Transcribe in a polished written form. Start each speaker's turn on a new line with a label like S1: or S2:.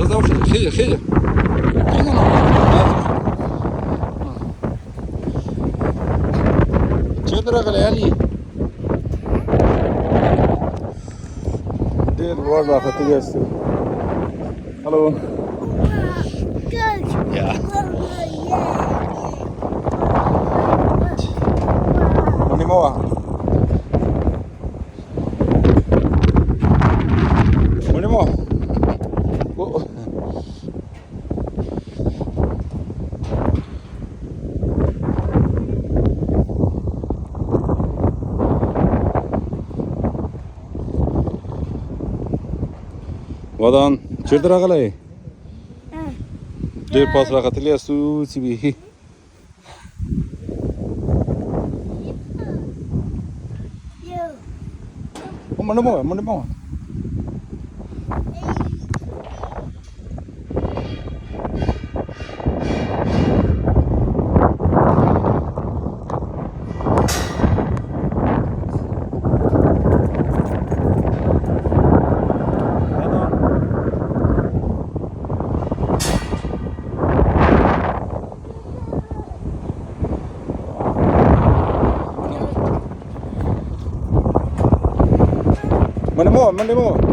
S1: خذ خذ خذ چطور غلیانی دیر وارد آخرته گشت هلو یا منی موا منی موا ودان چرته راغلی ډېر پاس راغتلی یاستو چې بیخي منډه مه وه منډه مه وه